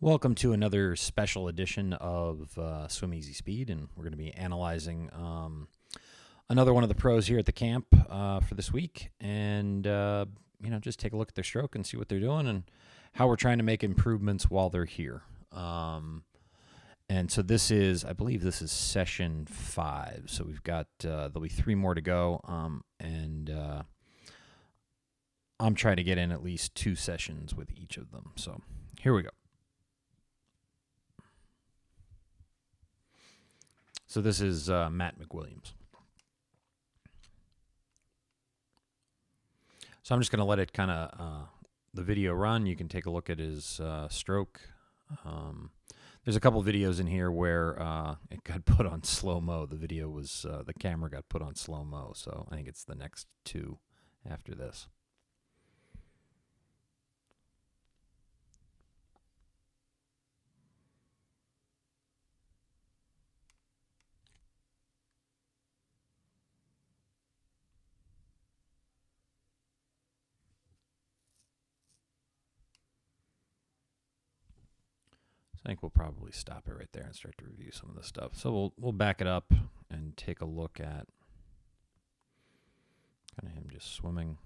Welcome to another special edition of Swim Easy Speed, and we're going to be analyzing another one of the pros here at the camp for this week, and just take a look at their stroke and see what they're doing and how we're trying to make improvements while they're here. And so this is, I believe, this is session 5. So we've got there'll be 3 more to go, and I'm trying to get in at least 2 sessions with each of them. So here we go. So this is Matt McWilliams. So I'm just going to let it kind of, the video run. You can take a look at his stroke. There's a couple videos in here where it got put on slow-mo. The video was, the camera got put on slow-mo. So I think it's the next 2 after this. I think we'll probably stop it right there and start to review some of this stuff. So we'll back it up and take a look at kind of him just swimming.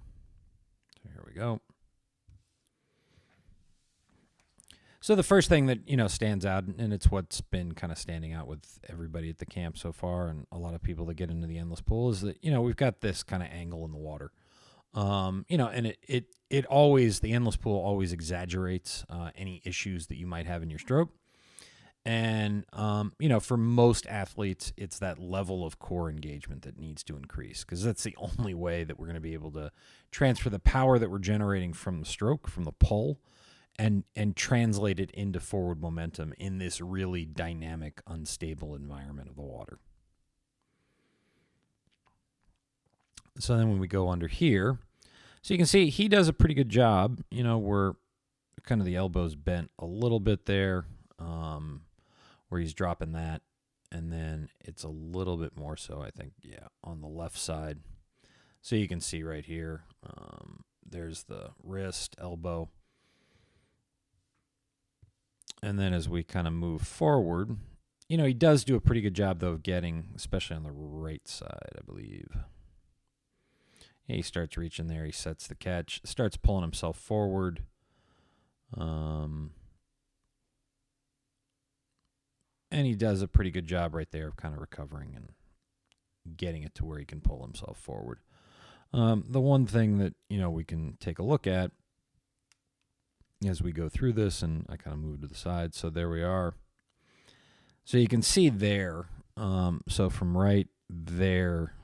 So here we go. So the first thing that, stands out, and it's what's been kind of standing out with everybody at the camp so far and a lot of people that get into the endless pool is that, we've got this kind of angle in the water. And it always, the endless pool always exaggerates any issues that you might have in your stroke. And, for most athletes, it's that level of core engagement that needs to increase because that's the only way that we're going to be able to transfer the power that we're generating from the stroke, from the pull, and translate it into forward momentum in this really dynamic, unstable environment of the water. So then when we go under here, so you can see he does a pretty good job. We're kind of the elbows bent a little bit there where he's dropping that. And then it's a little bit more so, I think, on the left side. So you can see right here, there's the wrist, elbow. And then as we kind of move forward, he does do a pretty good job, though, of getting, especially on the right side, I believe. He starts reaching there. He sets the catch, starts pulling himself forward. And he does a pretty good job right there of kind of recovering and getting it to where he can pull himself forward. The one thing that, we can take a look at as we go through this, and I kind of move to the side. So there we are. So you can see there. So from right there,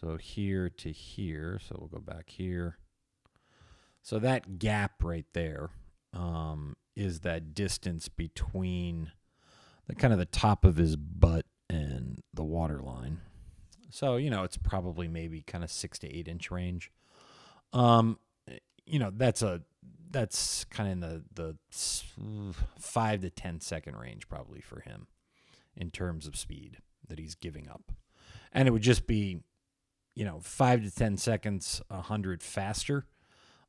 so here to here, so we'll go back here. So that gap right there is that distance between the kind of the top of his butt and the water line. So, it's probably maybe kind of 6 to 8 inch range. That's kind of in the 5 to 10 second range probably for him in terms of speed that he's giving up. And it would just be 5 to 10 seconds, 100 faster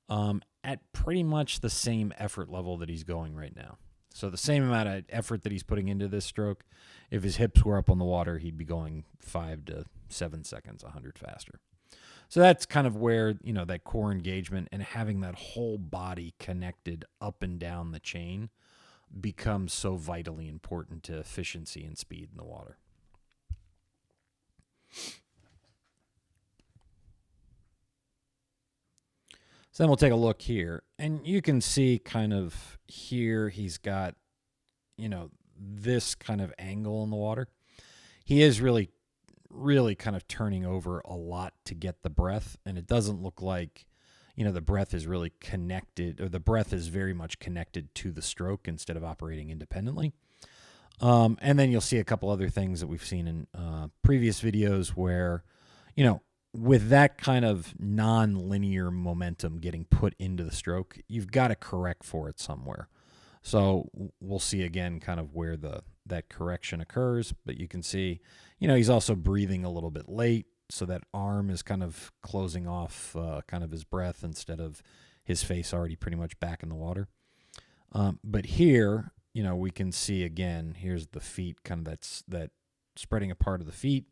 at pretty much the same effort level that he's going right now. So the same amount of effort that he's putting into this stroke, if his hips were up on the water, he'd be going 5 to 7 seconds, 100 faster. So that's kind of where, that core engagement and having that whole body connected up and down the chain becomes so vitally important to efficiency and speed in the water. So then we'll take a look here, and you can see kind of here he's got, this kind of angle in the water. He is really, really kind of turning over a lot to get the breath, and it doesn't look like, the breath is really connected, or the breath is very much connected to the stroke instead of operating independently. And then you'll see a couple other things that we've seen in previous videos where, with that kind of non-linear momentum getting put into the stroke, you've got to correct for it somewhere. So we'll see again kind of where that correction occurs, but you can see, he's also breathing a little bit late, so that arm is kind of closing off kind of his breath instead of his face already pretty much back in the water. But here, we can see again, here's the feet, kind of that spreading apart of the feet.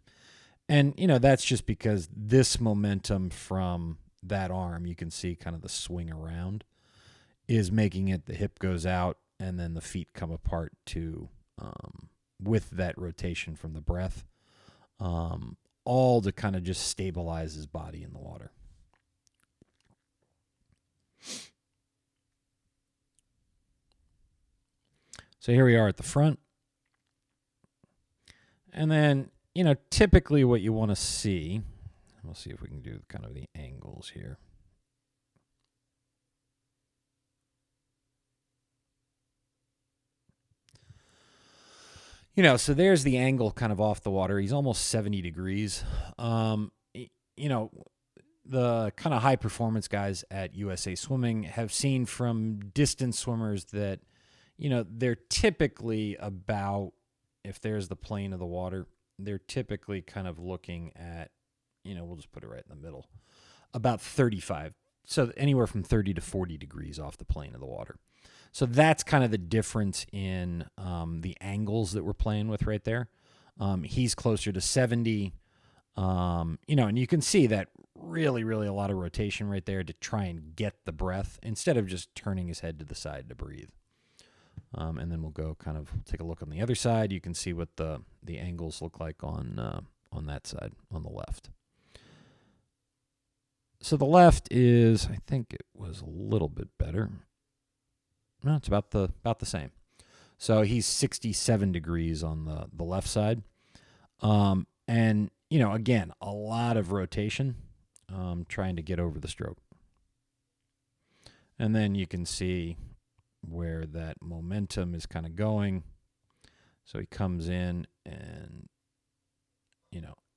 And, that's just because this momentum from that arm, you can see kind of the swing around, is making it, the hip goes out and then the feet come apart too, with that rotation from the breath, all to kind of just stabilize his body in the water. So here we are at the front. And then, typically what you want to see, we'll see if we can do kind of the angles here. So there's the angle kind of off the water. He's almost 70 degrees. The kind of high performance guys at USA Swimming have seen from distance swimmers that, they're typically about, if there's the plane of the water, they're typically kind of looking at, we'll just put it right in the middle, about 35. So anywhere from 30 to 40 degrees off the plane of the water. So that's kind of the difference in the angles that we're playing with right there. He's closer to 70, and you can see that really, really a lot of rotation right there to try and get the breath instead of just turning his head to the side to breathe. And then we'll go kind of take a look on the other side. You can see what the angles look like on that side, on the left. So the left is, I think it was a little bit better. No, it's about the same. So he's 67 degrees on the left side. And, again, a lot of rotation, trying to get over the stroke. And then you can see where that momentum is kind of going. So he comes in and,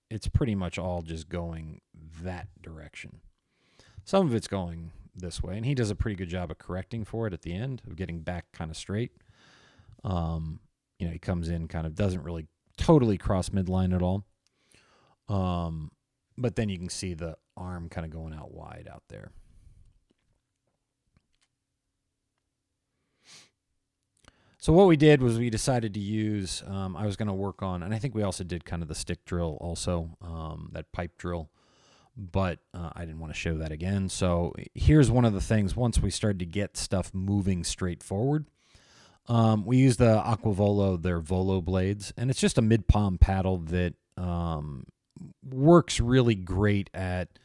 it's pretty much all just going that direction. Some of it's going this way, and he does a pretty good job of correcting for it at the end, of getting back kind of straight. He comes in, kind of doesn't really totally cross midline at all. But then you can see the arm kind of going out wide out there. So what we did was we decided to use, I was going to work on, and I think we also did kind of the stick drill also, that pipe drill. But I didn't want to show that again. So here's one of the things, once we started to get stuff moving straight forward, we use the Aquavolo, their Volo blades, and it's just a mid-palm paddle that works really great at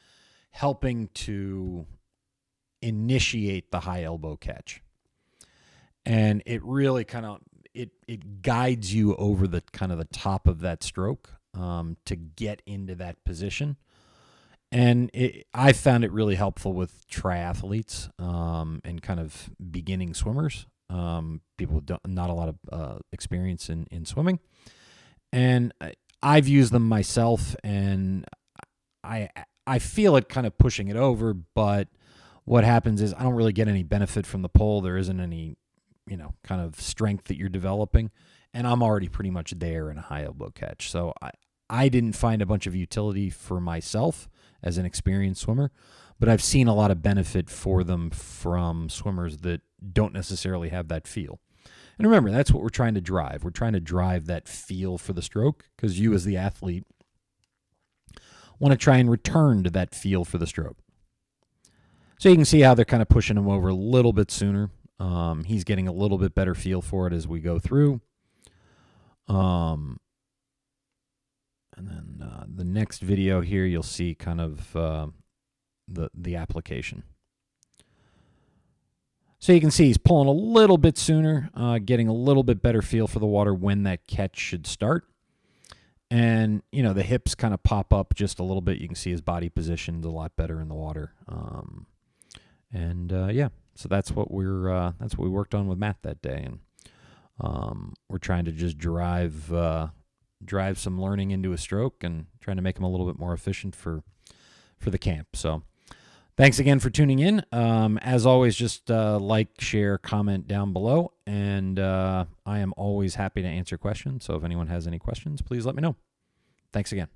helping to initiate the high elbow catch. And it really kind of, it guides you over the kind of the top of that stroke to get into that position. And I found it really helpful with triathletes and kind of beginning swimmers, people with not a lot of experience in swimming. And I've used them myself, and I feel it kind of pushing it over, but what happens is I don't really get any benefit from the pole. There isn't any, kind of strength that you're developing, and I'm already pretty much there in a high elbow catch. So I didn't find a bunch of utility for myself as an experienced swimmer, but I've seen a lot of benefit for them from swimmers that don't necessarily have that feel. And remember, that's what we're trying to drive. We're trying to drive that feel for the stroke, because you as the athlete want to try and return to that feel for the stroke. So you can see how they're kind of pushing him over a little bit sooner. He's getting a little bit better feel for it as we go through. And then the next video here, you'll see kind of the application. So you can see he's pulling a little bit sooner, getting a little bit better feel for the water when that catch should start. And, the hips kind of pop up just a little bit. You can see his body positioned a lot better in the water. So that's what we worked on with Matt that day. And we're trying to just drive some learning into a stroke and trying to make him a little bit more efficient for the camp. So thanks again for tuning in. As always, just like, share, comment down below, and I am always happy to answer questions. So if anyone has any questions, please let me know. Thanks again.